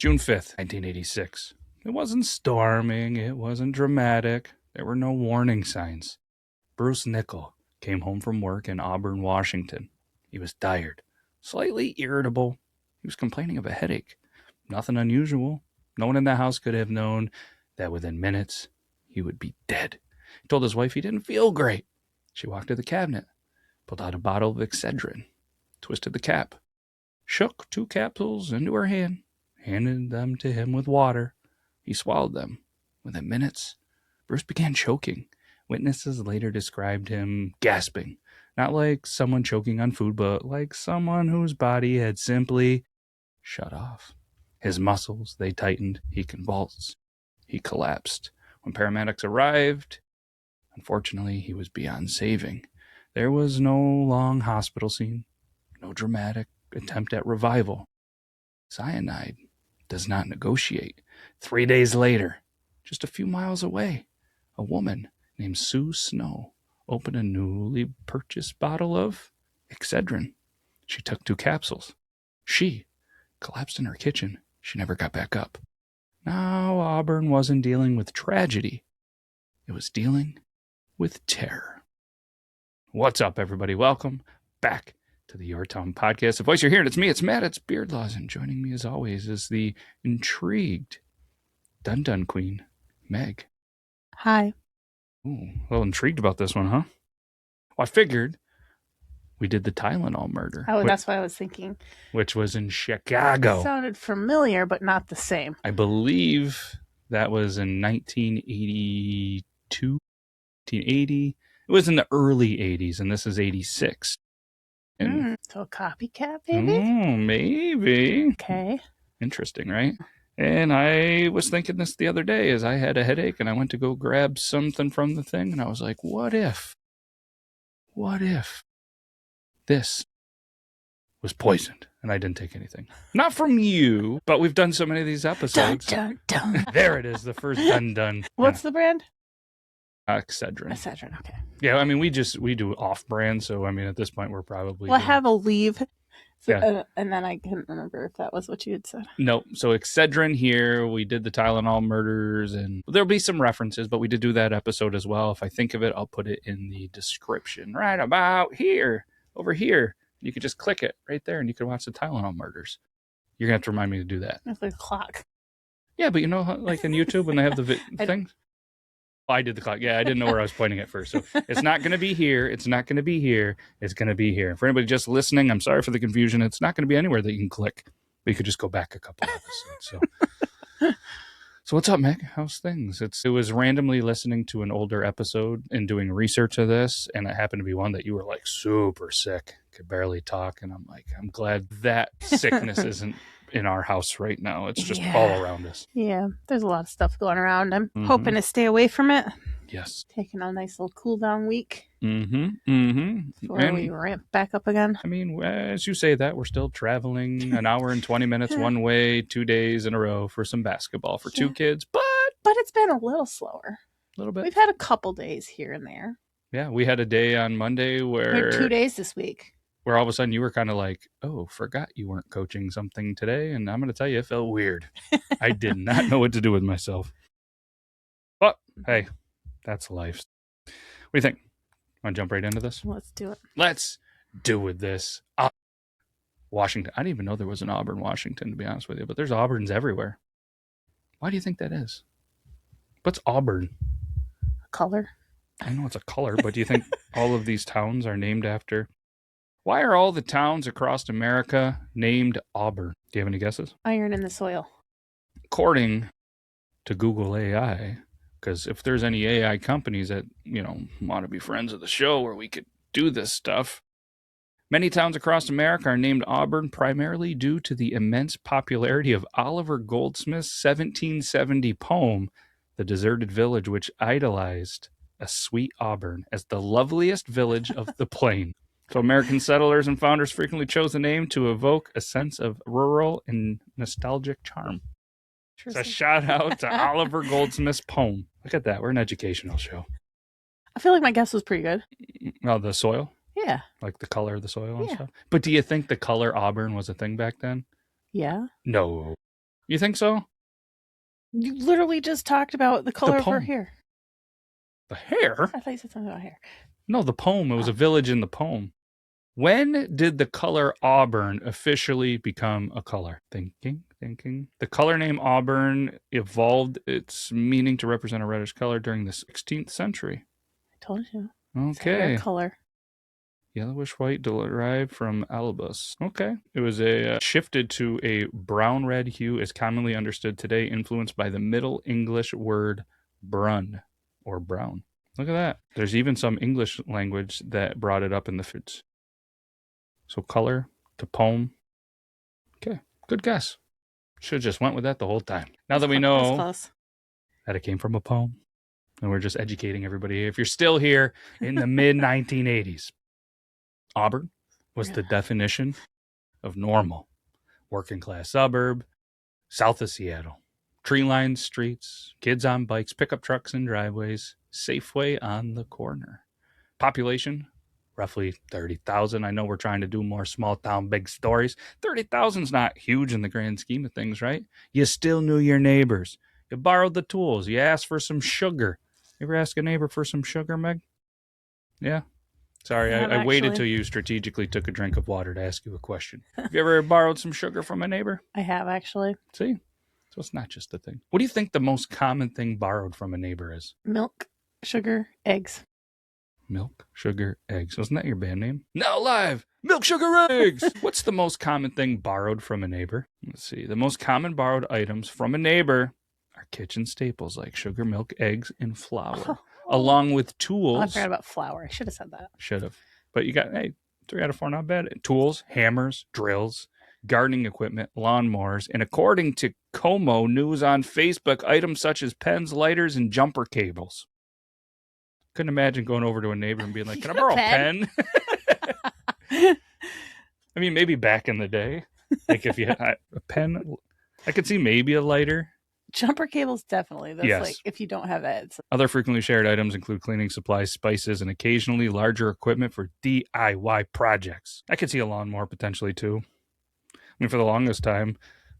June 5th, 1986. It wasn't storming. It wasn't dramatic. There were no warning signs. Bruce Nichol came home from work in Auburn, Washington. He was tired, slightly irritable. He was complaining of a headache. Nothing unusual. No one in the house could have known that within minutes he would be dead. He told his wife he didn't feel great. She walked to the cabinet, pulled out a bottle of Excedrin, twisted the cap, shook 2 capsules into her hand, handed them to him with water. He swallowed them. Within minutes, Bruce began choking. Witnesses later described him gasping, not like someone choking on food, but like someone whose body had simply shut off. His muscles, they tightened. He convulsed. He collapsed. When paramedics arrived, unfortunately, he was beyond saving. There was no long hospital scene, no dramatic attempt at revival. Cyanide does not negotiate. 3 days later, just a few miles away, a woman named Sue Snow opened a newly purchased bottle of Excedrin. She took 2 capsules. She collapsed in her kitchen. She never got back up. Now Auburn wasn't dealing with tragedy. It was dealing with terror. What's up, everybody? Welcome back to the Yore Town Podcast. The voice you're hearing, it's me, it's Matt, it's Beardlaws, and joining me as always is the intrigued Dun-Dun Queen, Meg. Hi. Ooh, a little intrigued about this one, huh? Well, I figured we did the Tylenol murder. Oh, that's what I was thinking. Which was in Chicago. It sounded familiar, but not the same. I believe that was in 1982, 1980. It was in the early 80s, and this is 86. So a copycat, maybe? Maybe. Okay. Interesting, right? And I was thinking this the other day as I had a headache and I went to go grab something from the thing, and I was like, what if this was poisoned and I didn't take anything? Not from you, but we've done so many of these episodes. Dun, dun, dun. There it is, the first dun-dun. What's the brand? Excedrin. Excedrin, okay. Yeah, I mean, we do off-brand, so I mean, at this point, we're probably... Well, I have a leave, so, Yeah. And then I couldn't remember if that was what you had said. No, so Excedrin here, we did the Tylenol murders, and there'll be some references, but we did do that episode as well. If I think of it, I'll put it in the description right about here, over here. You could just click it right there, and you can watch the Tylenol murders. You're going to have to remind me to do that. It's like a clock. Yeah, but you know, like on YouTube, when they have the things? I did the clock. Yeah, I didn't know where I was pointing at first. So it's not going to be here. It's not going to be here. It's going to be here. For anybody just listening, I'm sorry for the confusion. It's not going to be anywhere that you can click. But you could just go back a couple episodes. So what's up, Meg? How's things? It was randomly listening to an older episode and doing research of this, and it happened to be one that you were like super sick, could barely talk, and I'm like, I'm glad that sickness isn't in our house right now. It's just all around us. Yeah, there's a lot of stuff going around. I'm hoping to stay away from it. Yes. Taking a nice little cool down week. Before we ramp back up again. I mean, as you say that, we're still traveling an hour and 20 minutes one way, 2 days in a row for some basketball for 2 kids, but it's been a little slower. A little bit. We've had a couple days here and there. Yeah, we had a day on Monday where... We had 2 days this week. Where all of a sudden you were kind of like, oh, forgot you weren't coaching something today. And I'm going to tell you, it felt weird. I did not know what to do with myself. But, hey, that's life. What do you think? Want to jump right into this? Let's do it. Let's do with this. Washington. I didn't even know there was an Auburn, Washington, to be honest with you. But there's Auburns everywhere. Why do you think that is? What's Auburn? A color. I know it's a color, but do you think all of these towns are named after... Why are all the towns across America named Auburn? Do you have any guesses? Iron in the soil. According to Google AI, because if there's any AI companies that, want to be friends of the show where we could do this stuff, many towns across America are named Auburn primarily due to the immense popularity of Oliver Goldsmith's 1770 poem, The Deserted Village, which idolized a sweet Auburn as the loveliest village of the plain. So American settlers and founders frequently chose the name to evoke a sense of rural and nostalgic charm. It's a shout out to Oliver Goldsmith's poem. Look at that. We're an educational show. I feel like my guess was pretty good. Oh, the soil? Yeah. Like the color of the soil and stuff? But do you think the color Auburn was a thing back then? Yeah. No. You think so? You literally just talked about the color of her poem. hair. The hair? I thought you said something about hair. No, the poem. It was a village in the poem. When did the color Auburn officially become a color? Thinking. The color name Auburn evolved its meaning to represent a reddish color during the 16th century. I told you. It's a Okay. hair color. Yellowish white derived from albus. Okay. It was shifted to a brown-red hue as commonly understood today, influenced by the Middle English word brun, or brown. Look at that. There's even some English language that brought it up in the foods. So color to poem. Okay. Good guess. Should have just went with that the whole time. Now that we know that it came from a poem, and we're just educating everybody. If you're still here in the mid-1980s, Auburn was the definition of normal. Working class suburb, south of Seattle. Tree-lined streets, kids on bikes, pickup trucks and driveways, Safeway on the corner. Population, roughly 30,000. I know we're trying to do more small town, big stories. 30,000 is not huge in the grand scheme of things, right? You still knew your neighbors. You borrowed the tools. You asked for some sugar. You ever ask a neighbor for some sugar, Meg? Yeah. Sorry, I waited till you strategically took a drink of water to ask you a question. Have you ever borrowed some sugar from a neighbor? I have, actually. See? So it's not just a thing. What do you think the most common thing borrowed from a neighbor is? Milk, sugar, eggs. Milk, sugar, eggs. Wasn't that your band name? Now live, milk, sugar, eggs. What's the most common thing borrowed from a neighbor? Let's see. The most common borrowed items from a neighbor are kitchen staples like sugar, milk, eggs, and flour, along with tools. Oh, I forgot about flour. I should have said that. Should have. But you got, 3 out of 4, not bad. Tools, hammers, drills, gardening equipment, lawnmowers, and according to Como News on Facebook, items such as pens, lighters, and jumper cables. Couldn't imagine going over to a neighbor and being like, can I borrow a pen? I mean, maybe back in the day, like if you had a pen, I could see maybe a lighter. Jumper cables, definitely. That's yes. Like if you don't have it. Other frequently shared items include cleaning supplies, spices, and occasionally larger equipment for DIY projects. I could see a lawnmower potentially too. I mean, for the longest time,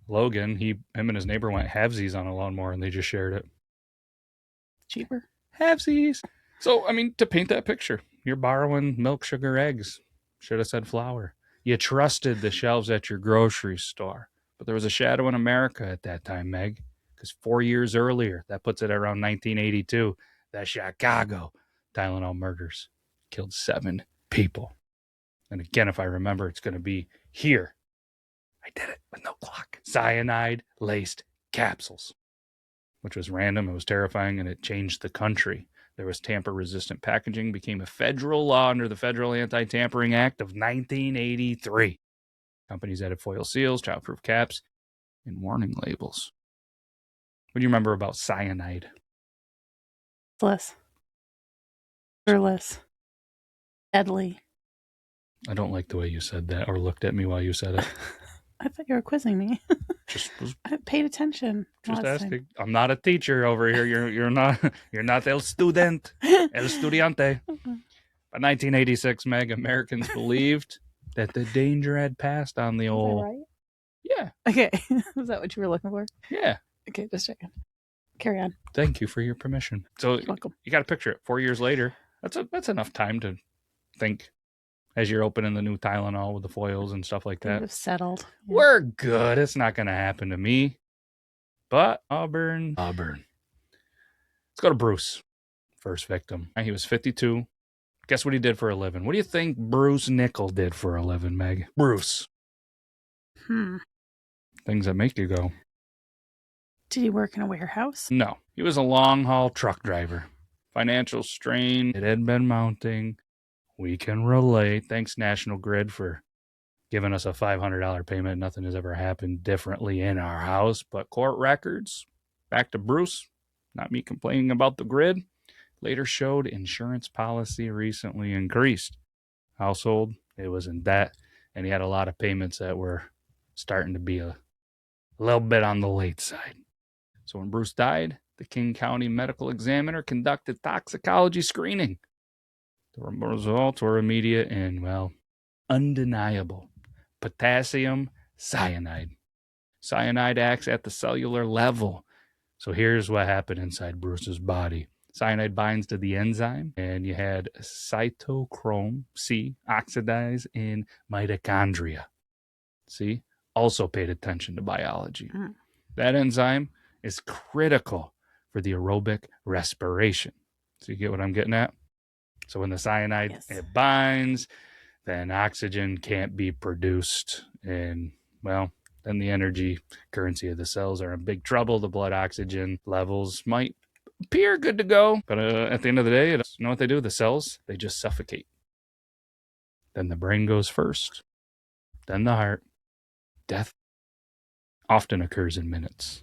Logan, him and his neighbor went halvesies on a lawnmower and they just shared it. Cheaper. Halvesies. So, I mean, to paint that picture, you're borrowing milk, sugar, eggs. Should have said flour. You trusted the shelves at your grocery store. But there was a shadow in America at that time, Meg. Because 4 years earlier, that puts it around 1982, the Chicago Tylenol murders killed 7 people. And again, if I remember, it's going to be here. I did it with no clock. Cyanide-laced capsules, which was random. It was terrifying, and it changed the country. There was tamper-resistant packaging, became a federal law under the Federal Anti-Tampering Act of 1983. Companies added foil seals, childproof caps, and warning labels. What do you remember about cyanide? Less. Deadly. I don't like the way you said that or looked at me while you said it. I thought you were quizzing me. I paid attention. Just asking. I'm not a teacher over here. You're not el student, el estudiante. By 1986, Meg, Americans believed that the danger had passed on the old. Right? Yeah. Okay. Is that what you were looking for? Yeah. Okay, just checking. Carry on. Thank you for your permission. So you got to picture it. 4 years later, that's enough time to think as you're opening the new Tylenol with the foils and stuff like that. We've settled. Yeah. We're good. It's not going to happen to me. But Auburn. Let's go to Bruce. First victim. He was 52. Guess what he did for a living? What do you think Bruce Nichol did for a living, Meg? Bruce. Things that make you go. Did he work in a warehouse? No. He was a long-haul truck driver. Financial strain, it had been mounting. We can relate. Thanks, National Grid, for giving us a $500 payment. Nothing has ever happened differently in our house. But court records, back to Bruce, not me complaining about the grid, later showed insurance policy recently increased. Household, it was in debt, and he had a lot of payments that were starting to be a little bit on the late side. So when Bruce died, the King County Medical Examiner conducted toxicology screening. The results were immediate and, undeniable. Potassium cyanide. Cyanide acts at the cellular level. So here's what happened inside Bruce's body. Cyanide binds to the enzyme, and you had cytochrome C oxidize in mitochondria. See? Also paid attention to biology. That enzyme is critical for the aerobic respiration. So you get what I'm getting at? So when the cyanide it binds, then oxygen can't be produced. And, well, then the energy currency of the cells are in big trouble. The blood oxygen levels might appear good to go. But at the end of the day, you know what they do? The cells, they just suffocate. Then the brain goes first. Then the heart. Death often occurs in minutes.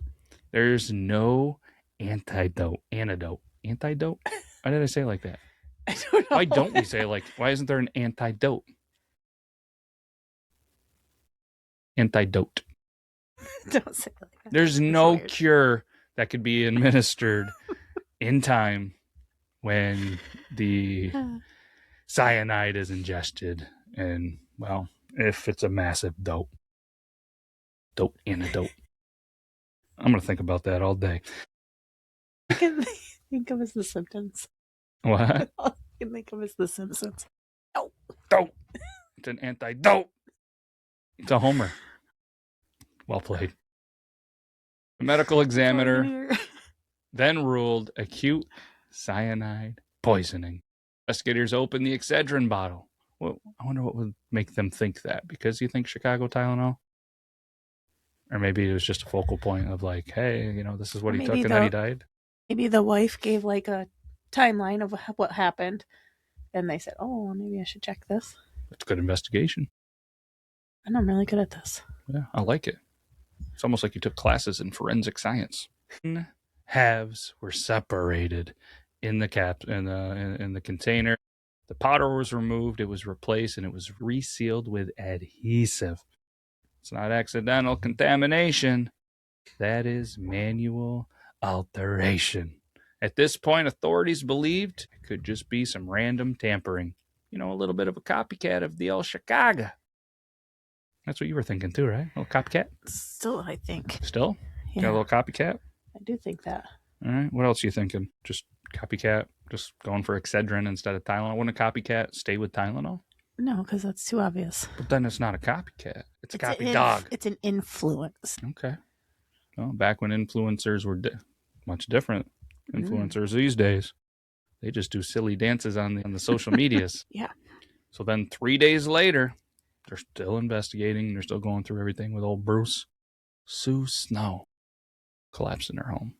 There's no antidote. Antidote? Why did I say it like that? I don't know. Why don't we say why isn't there an antidote? Antidote. Don't say it like that. There's no cure that could be administered in time when the cyanide is ingested. And, well, if it's a massive antidote. I'm going to think about that all day. I can think of as the Simpsons. What? All I can think of is the Simpsons. Dope. It's an antidote. It's a homer. Well played. The medical examiner then ruled acute cyanide poisoning. Investigators opened the Excedrin bottle. Well, I wonder what would make them think that. Because you think Chicago Tylenol? Or maybe it was just a focal point of hey, this is what he took and then he died. Maybe the wife gave a timeline of what happened. And they said, oh, maybe I should check this. That's good investigation. I know I'm really good at this. Yeah, I like it. It's almost like you took classes in forensic science. Halves were separated in the in the container. The powder was removed, it was replaced, and it was resealed with adhesive. It's not accidental contamination. That is manual alteration. At this point, authorities believed it could just be some random tampering. A little bit of a copycat of the old Chicago. That's what you were thinking too, right? A little copycat? Still, I think. Still? Yeah. Got a little copycat? I do think that. All right. What else are you thinking? Just copycat? Just going for Excedrin instead of Tylenol? Wouldn't a copycat stay with Tylenol? No, because that's too obvious. But then it's not a copycat. It's a copy dog. It's an influence. Okay. Well, back when influencers were much different influencers these days, they just do silly dances on the social medias. Yeah. So then 3 days later, they're still investigating. They're still going through everything with old Bruce. Sue Snow collapsed in her home.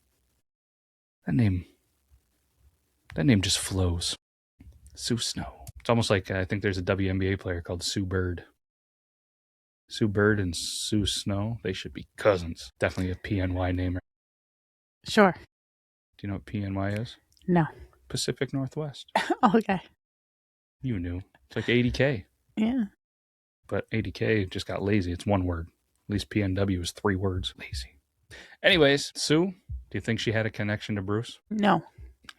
That name just flows. Sue Snow. It's almost like I think there's a WNBA player called Sue Bird. Sue Bird and Sue Snow, they should be cousins. Definitely a PNY name. Sure. Do you know what PNY is? No. Pacific Northwest. Okay. You knew. It's like 80K. Yeah. But 80K just got lazy. It's one word. At least PNW is 3 words. Lazy. Anyways, Sue, do you think she had a connection to Bruce? No.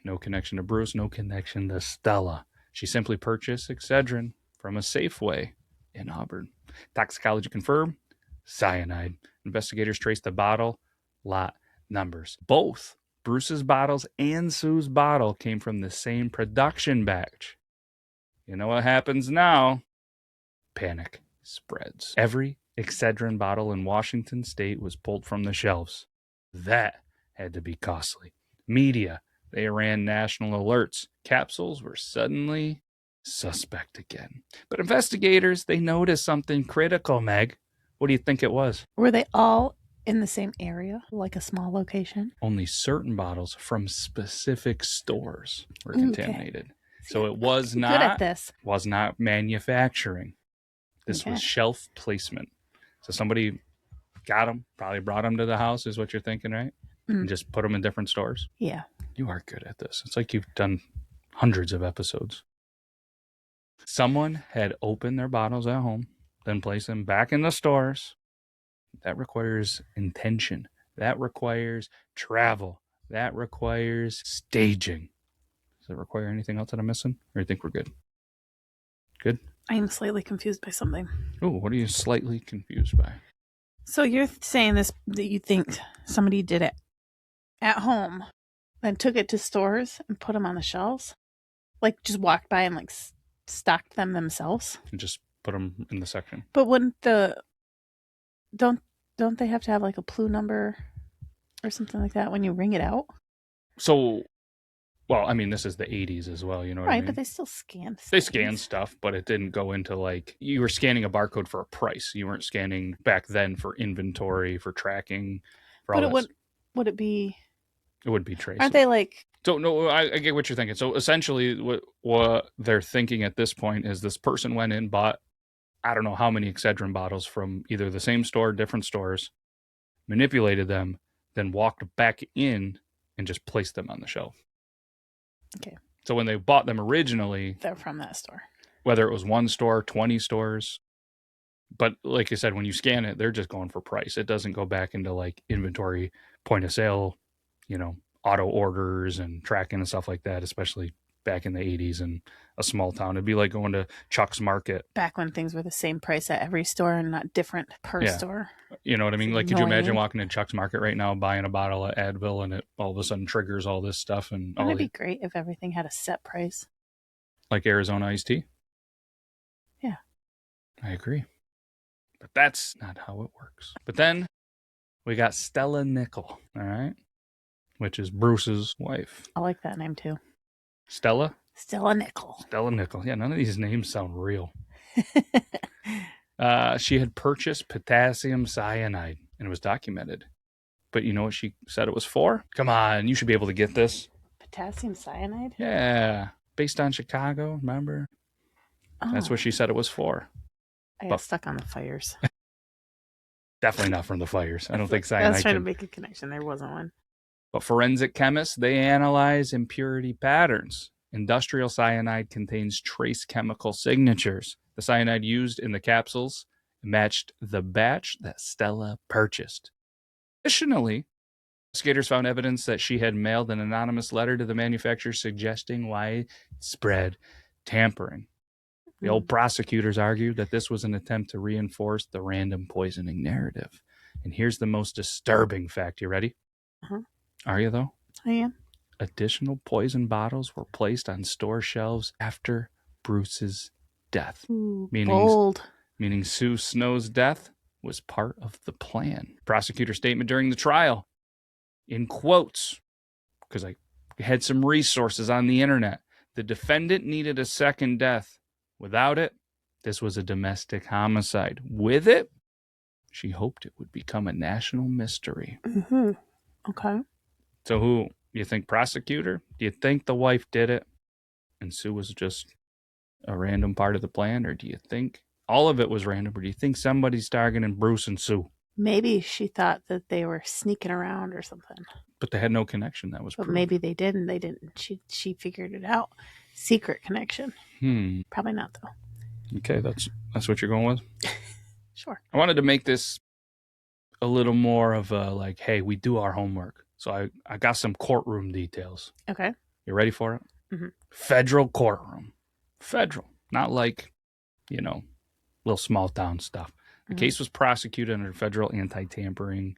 No connection to Bruce, no connection to Stella. She simply purchased Excedrin from a Safeway in Auburn. Toxicology confirmed cyanide. Investigators traced the bottle lot numbers. Both Bruce's bottles and Sue's bottle came from the same production batch. You know what happens now? Panic spreads. Every Excedrin bottle in Washington state was pulled from the shelves. That had to be costly. Media, they ran national alerts. Capsules were suddenly suspect again. But investigators, they noticed something critical, Meg. What do you think it was? Were they all in the same area, like a small location? Only certain bottles from specific stores were contaminated. Okay. So it was not good at this. Was not manufacturing. This was shelf placement. So somebody got them, probably brought them to the house, is what you're thinking, right? And just put them in different stores. Yeah. You are good at this. It's like you've done hundreds of episodes. Someone had opened their bottles at home, then placed them back in the stores. That requires intention. That requires travel. That requires staging. Does it require anything else that I'm missing? Or do you think we're good? Good? I am slightly confused by something. Oh, what are you slightly confused by? So you're saying this that you think somebody did it at home, then took it to stores and put them on the shelves? Like just walked by and like stocked them themselves? And just put them in the section. But wouldn't don't they have to have like a PLU number or something like that when you ring it out? So, well, I mean, this is the 80s as well, you know what I Right, mean? but they still scan things. They scanned stuff, but it didn't go into like, you were scanning a barcode for a price. You weren't scanning back then for inventory, for tracking, for all But that. would it be? It would be traceable. Aren't they like? So, no, I get what you're thinking. So, essentially, what they're thinking at this point is this person went in, bought, I don't know how many Excedrin bottles from either the same store, different stores, manipulated them, then walked back in and just placed them on the shelf. Okay. So when they bought them originally, They're from that store. whether it was one store, 20 stores, but like I said, when you scan it, they're just going for price. It doesn't go back into like inventory, point of sale, auto orders and tracking and stuff like that, especially back in the 80s in a small town. It'd be like going to Chuck's Market. Back when things were the same price at every store and not different per store. You know what I mean? It's like, could you imagine annoying. walking to Chuck's Market right now, buying a bottle of Advil, and it all of a sudden triggers all this stuff? And Wouldn't it be great if everything had a set price? like Arizona iced tea? Yeah. I agree. But that's not how it works. But then we got Stella Nickell, all right? Which is Bruce's wife. I like that name too. Stella? Stella Nickell. Stella Nickell. Yeah, none of these names sound real. She had purchased potassium cyanide, and it was documented. But you know what she said it was for? Come on, you should be able to get this. Potassium cyanide? Yeah, based on Chicago, remember? Oh, That's what she said it was for. I got stuck on the fires. Definitely not from the fires. I don't think I cyanide was trying can... to make a connection. There wasn't one. But forensic chemists, they analyze impurity patterns. Industrial cyanide contains trace chemical signatures. The cyanide used in the capsules matched the batch that Stella purchased. Additionally, investigators found evidence that she had mailed an anonymous letter to the manufacturer suggesting widespread tampering. The old prosecutors argued that this was an attempt to reinforce the random poisoning narrative. And here's the most disturbing fact. You ready? Uh-huh. Are you, though? I am. Additional poison bottles were placed on store shelves after Bruce's death. Ooh, bold. Meaning Sue Snow's death was part of the plan. Prosecutor statement during the trial, in quotes, because I had some resources on the internet, the defendant needed a second death. Without it, this was a domestic homicide. With it, she hoped it would become a national mystery. Mm-hmm. Okay. So who, you think prosecutor? Do you think the wife did it and Sue was just a random part of the plan? Or do you think all of it was random? Or do you think somebody's targeting Bruce and Sue? Maybe she thought that they were sneaking around or something. But they had no connection. That was But proven. maybe they did and they didn't. She figured it out. Secret connection. Probably not, though. Okay, that's what you're going with? Sure. I wanted to make this a little more of a like, hey, we do our homework. So I got some courtroom details. Okay. You ready for it? Mm-hmm. Federal courtroom. Federal. Not like, little small town stuff. The case was prosecuted under federal anti-tampering.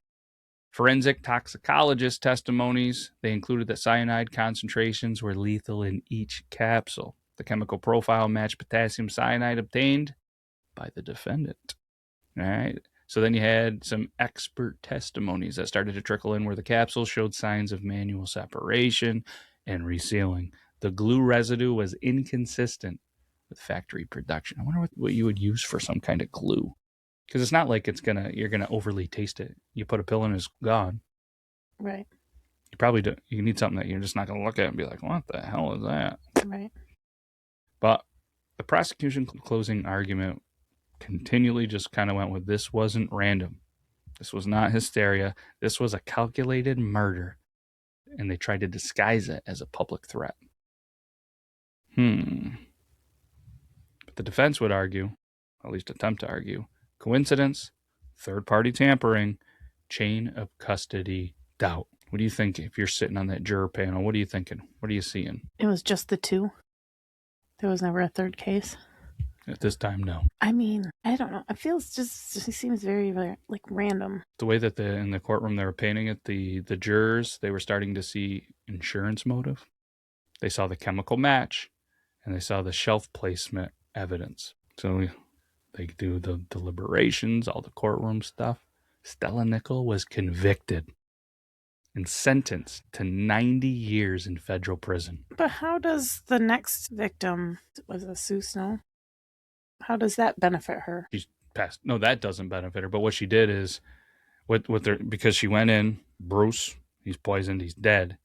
Forensic toxicologist testimonies, they included that cyanide concentrations were lethal in each capsule. The chemical profile matched potassium cyanide obtained by the defendant. All right. So then you had some expert testimonies that started to trickle in where the capsules showed signs of manual separation and resealing. The glue residue was inconsistent with factory production. I wonder what you would use for some kind of glue. Because it's not like you're gonna overly taste it. You put a pill in, it's gone. Right. You probably do. You need something that you're just not gonna look at and be like, what the hell is that? Right. But the prosecution closing argument continually just kind of went with, this wasn't random. This was not hysteria. This was a calculated murder. And they tried to disguise it as a public threat. But the defense would argue, at least attempt to argue, coincidence, third-party tampering, chain of custody doubt. What do you think if you're sitting on that juror panel? What are you thinking? What are you seeing? It was just the two. There was never a third case. At this time, no. I mean, I don't know. It feels it seems very, very like random. The way that in the courtroom they were painting it, the jurors, they were starting to see insurance motive. They saw the chemical match, and they saw the shelf placement evidence. So they do the deliberations, all the courtroom stuff. Stella Nickell was convicted and sentenced to 90 years in federal prison. But how does the next victim, was it Sue Snow? How does that benefit her? She's passed. No, that doesn't benefit her. But what she did is, because she went in, Bruce, he's poisoned, he's dead.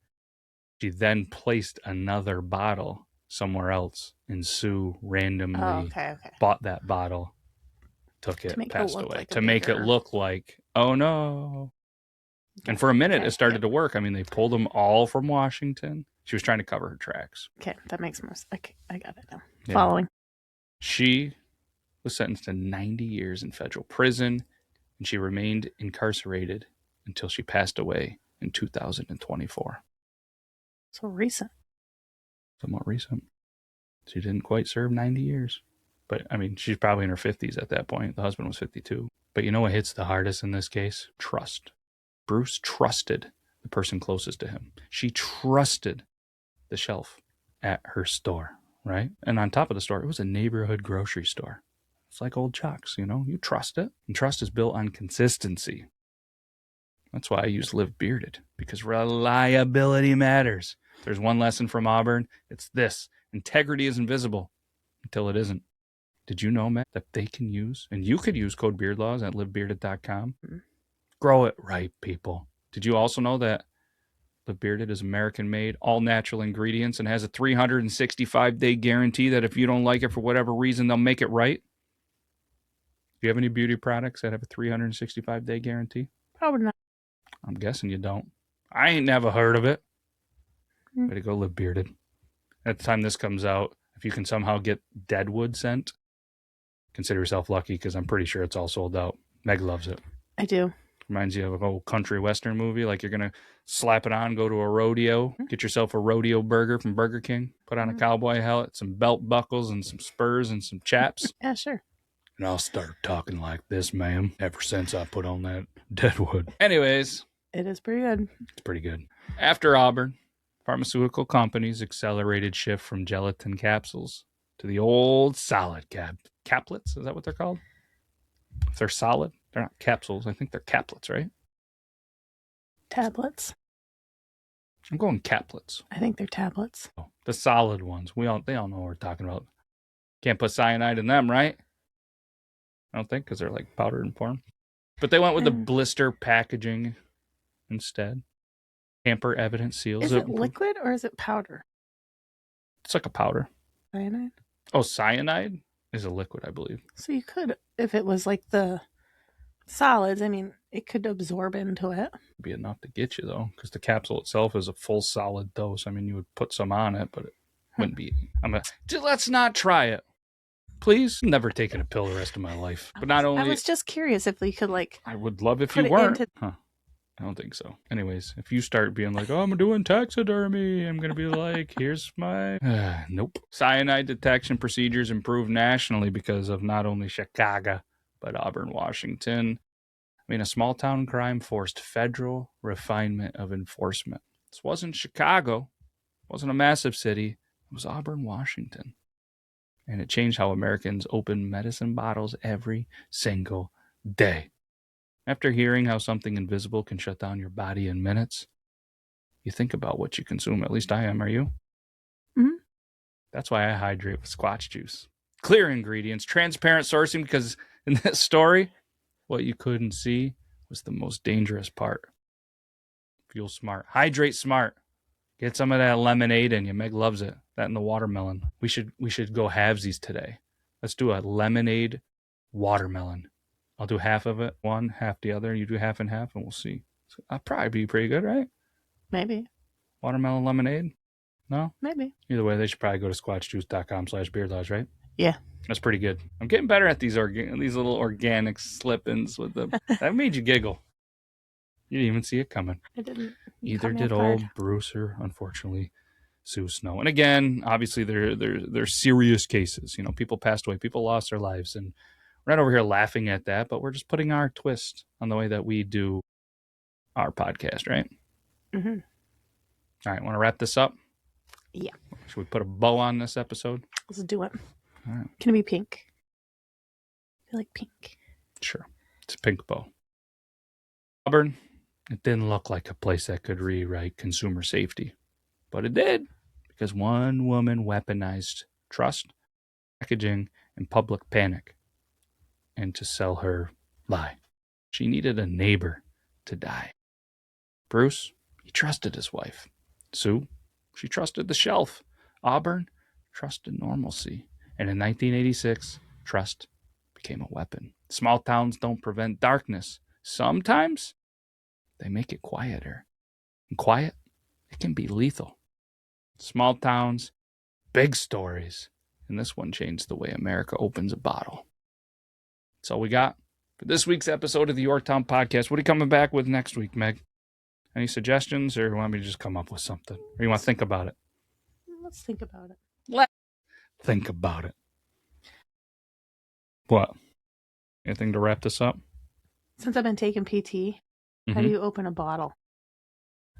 She then placed another bottle somewhere else, and Sue randomly bought that bottle, took it, passed away. Like to make it look like, oh no. And for a minute, it started to work. I mean, they pulled them all from Washington. She was trying to cover her tracks. Okay, that makes more sense. Okay, I got it now. Yeah. Following. She was sentenced to 90 years in federal prison, and she remained incarcerated until she passed away in 2024. So recent. Somewhat recent. She didn't quite serve 90 years. But, I mean, she's probably in her 50s at that point. The husband was 52. But you know what hits the hardest in this case? Trust. Bruce trusted the person closest to him. She trusted the shelf at her store, right? And on top of the store, it was a neighborhood grocery store. It's like old Chuck's, you know? You trust it. And trust is built on consistency. That's why I use Live Bearded, because reliability matters. There's one lesson from Auburn. It's this. Integrity is invisible until it isn't. Did you know, Matt, that they can use, and you could use code BEARDLAWS at livebearded.com? Mm-hmm. Grow it right, people. Did you also know that Live Bearded is American-made, all-natural ingredients, and has a 365-day guarantee that if you don't like it for whatever reason, they'll make it right? Do you have any beauty products that have a 365-day guarantee? Probably not. I'm guessing you don't. I ain't never heard of it. Way to go, Live Bearded. At the time this comes out, if you can somehow get Deadwood scent, consider yourself lucky, because I'm pretty sure it's all sold out. Meg loves it. I do. Reminds you of an old country western movie. Like you're going to slap it on, go to a rodeo, get yourself a rodeo burger from Burger King, put on a cowboy helmet, some belt buckles, and some spurs and some chaps. Yeah, sure. And I'll start talking like this, ma'am, ever since I put on that Deadwood. Anyways. It is pretty good. It's pretty good. After Auburn, pharmaceutical companies accelerated shift from gelatin capsules to the old solid caplets. Is that what they're called? If they're solid, they're not capsules. I think they're caplets, right? Tablets. I'm going caplets. I think they're tablets. Oh, the solid ones. They all know what we're talking about. Can't put cyanide in them, right? I don't think, because they're like powder in form. But they went with the blister packaging instead. Tamper evidence seals. Is it liquid or is it powder? It's like a powder. Cyanide? Oh, cyanide is a liquid, I believe. So you could, if it was like the solids, I mean, it could absorb into it. It'd be enough to get you, though, because the capsule itself is a full solid dose. I mean, you would put some on it, but it wouldn't be. Let's not try it. Please. I'm never taking a pill the rest of my life. But not only. I was just curious if we could, like. I would love if you weren't. I don't think so. Anyways, if you start being like, oh, I'm doing taxidermy, I'm going to be like, here's my... nope. Cyanide detection procedures improved nationally because of not only Chicago, but Auburn, Washington. I mean, a small-town crime forced federal refinement of enforcement. This wasn't Chicago. It wasn't a massive city. It was Auburn, Washington. And it changed how Americans open medicine bottles every single day. After hearing how something invisible can shut down your body in minutes, you think about what you consume. At least I am. Are you? Mm-hmm. That's why I hydrate with squash juice. Clear ingredients, transparent sourcing, because in this story, what you couldn't see was the most dangerous part. Fuel smart. Hydrate smart. Get some of that lemonade in you. Meg loves it. That and the watermelon. We should go halvesies today. Let's do a lemonade watermelon. I'll do half of it, one, half the other. You do half and half, and we'll see. So I'll probably be pretty good, right? Maybe. Watermelon lemonade? No? Maybe. Either way, they should probably go to squatchjuice.com/beardlaws, right? Yeah. That's pretty good. I'm getting better at these little organic slip-ins with them. That made you giggle. You didn't even see it coming. I didn't. Either did old Brewster, unfortunately. Sue Snow. And again, obviously, they're serious cases. People passed away, people lost their lives, and we're not over here laughing at that, but we're just putting our twist on the way that we do our podcast, right? Mm-hmm. All right, want to wrap this up? Yeah. Should we put a bow on this episode? Let's do it. All right. Can it be pink? I feel like pink. Sure. It's a pink bow. Auburn, it didn't look like a place that could rewrite consumer safety, but it did, because one woman weaponized trust, packaging, and public panic, and to sell her lie. She needed a neighbor to die. Bruce, he trusted his wife. Sue, she trusted the shelf. Auburn trusted normalcy. And in 1986, trust became a weapon. Small towns don't prevent darkness. Sometimes they make it quieter. And quiet, it can be lethal. Small towns, big stories. And this one changed the way America opens a bottle. That's all we got for this week's episode of the Yore Town Podcast. What are you coming back with next week, Meg? Any suggestions, or you want me to just come up with something? Or you want to think about it? Let's think about it. Let's think about it. What? Anything to wrap this up? Since I've been taking PT, how do you open a bottle?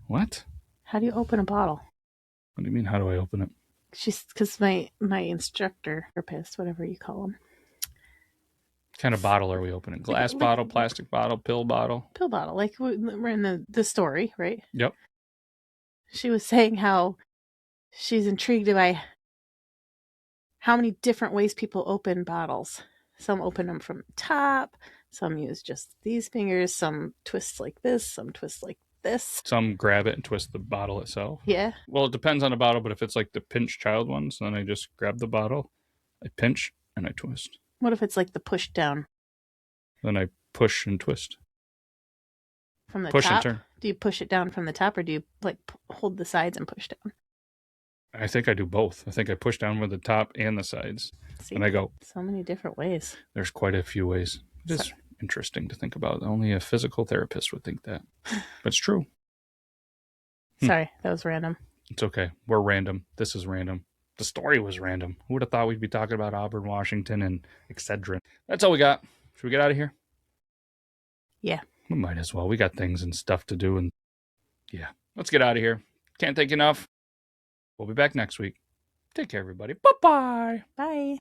What? How do you open a bottle? What do you mean, how do I open it? Because my instructor, therapist, whatever you call them. What kind of bottle are we opening? Glass bottle, plastic bottle, pill bottle? Pill bottle. Like we're in the story, right? Yep. She was saying how she's intrigued by how many different ways people open bottles. Some open them from the top. Some use just these fingers. Some twist like this. Some twist like this. Some grab it and twist the bottle itself. Yeah. Well, it depends on the bottle, but if it's like the pinch child ones, then I just grab the bottle, I pinch, and I twist. What if it's like the push down? Then I push and twist. From the push top? And turn. Do you push it down from the top, or do you like hold the sides and push down? I think I do both. I think I push down with the top and the sides. See, and I go. So many different ways. There's quite a few ways. It is interesting to think about. Only a physical therapist would think that. But it's true. Sorry, that was random. It's okay. We're random. This is random. The story was random. Who would have thought we'd be talking about Auburn, Washington, and Excedrin? That's all we got. Should we get out of here? Yeah. We might as well. We got things and stuff to do. And yeah, let's get out of here. Can't think enough. We'll be back next week. Take care, everybody. Bye-bye. Bye.